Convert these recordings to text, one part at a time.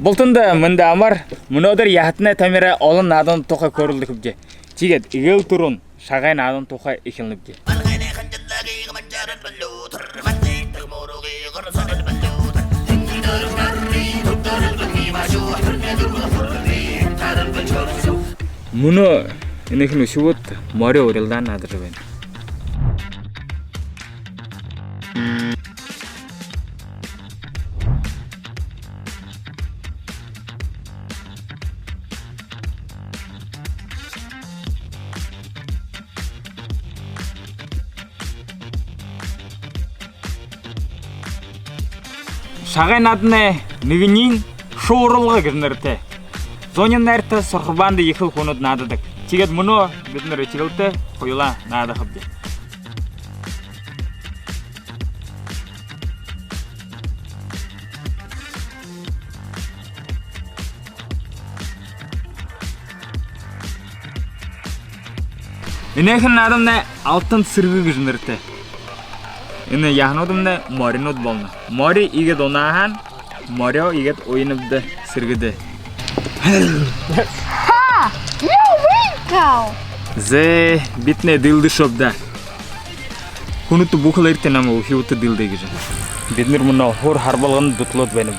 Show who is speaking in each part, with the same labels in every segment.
Speaker 1: Болтында мында амар мынодыр яхтына тамира олон надан тоқа көрілді күбде. Тигет игел турун шағай надан тоқа екенлібде. Мұны енекін өсі өт море орелдан надыр бен. Шағай надыны нүгінен шоурылғы кірнірті. Зонен нәрті сұрқыбанды екіл қонуд надыдық. Тегет мұны біздің ретігілті қойыла нады қыбды. Енекін надымны алтын сырғы кірнірті. Ені яғынудымды моринуд болны. Мори игет онахан, морио игет ойыныбды сыргыды.
Speaker 2: Ха! Не выиграл!
Speaker 1: Зе битне дылды шопда. Хунуту бухал эртен ама ухиуты дылды гижа. Биднер мұна хор харбалғын дутлот бәнім.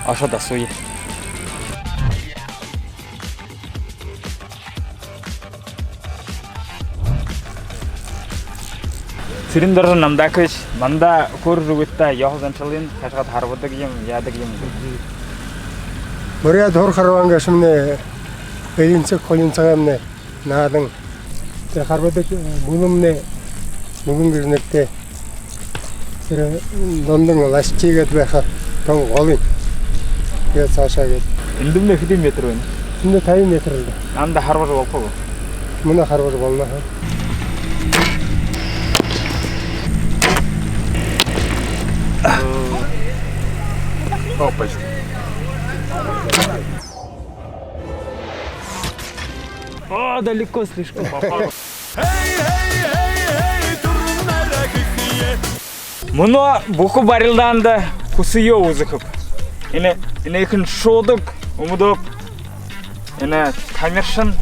Speaker 1: Ашада сойы. Сириндаржан намдакыш, манда көр жүгітті яғызаншылын қашқат харбады кием, яды кием.
Speaker 3: Мөрия дор харванга шымне элинцек колинцагамне наадың харбады бұлымне бүгін кірнекте дондың ластигет бәқа тоң қолын кет саша кет.
Speaker 1: Үндімне хиди метр өйін?
Speaker 3: Үндімне тайы метрлді.
Speaker 1: Анда харбажы болып қол?
Speaker 3: Мұна харбажы болна.
Speaker 1: О, почти. О, далеко слишком попал. Мұны бұқы барилданды құсыйо өзікіп. Ені екін шодық, ұмыдып. Ені тамершын.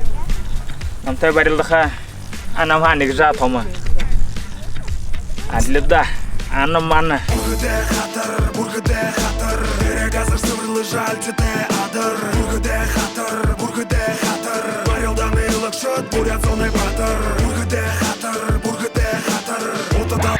Speaker 1: Намтай барилдыға анамға негжа тома. Әділді, анам маны. Бургыде хатыр, керек азыр сывырлы жальтыте адыр. Бургыде хатыр, барилдан ыйлық шөт, бурят соной батыр. Бургыде хатыр, отада.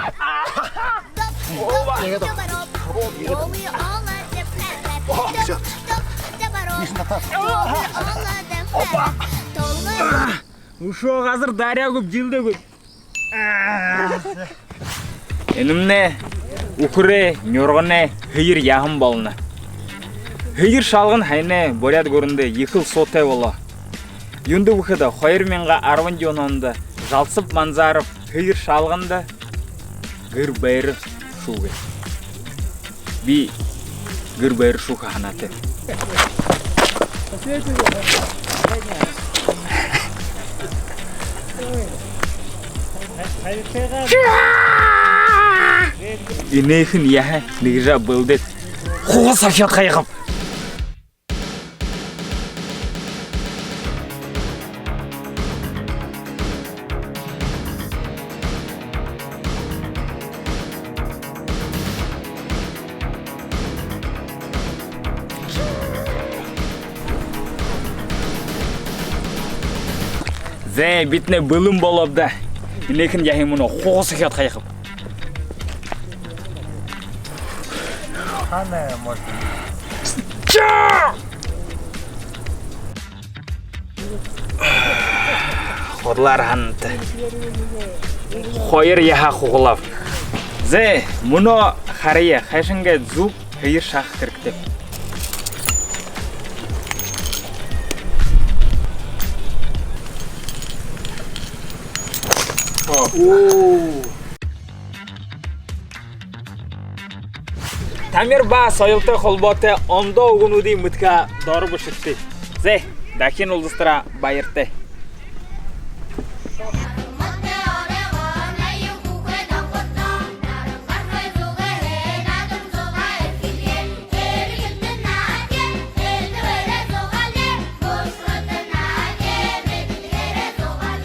Speaker 1: Ушоқ азыр дария көп, жылды көп. Енімне Укуре, нёрғыне, хыйыр яғым балына. Хыйыр шалғын хайне боряд көрінді екіл сотай бола. Юнды бұқыда қойыр менға арван дионанды жалсып манзарып хыйыр шалғынды ғыр бәйірі шуғы. Би ғыр бәйірі шуғы ханаты. Инейхін яхы негжа бұлдет. Қоға сақшат қайғып. Зе битне бұлым болабда. Инейхін яхы мұны қоға сақшат қайғып.
Speaker 3: Хане может.
Speaker 1: Хорлар ханты. Қойыр яха қоғылап. Зе, мұны қария қайшынға зуб хыйыр шақ кіріктеп. Тамир ба сайылты қолботы ондо угунуди мытка доры бұшытты. Зе, дакин ұлдыстыра байырты.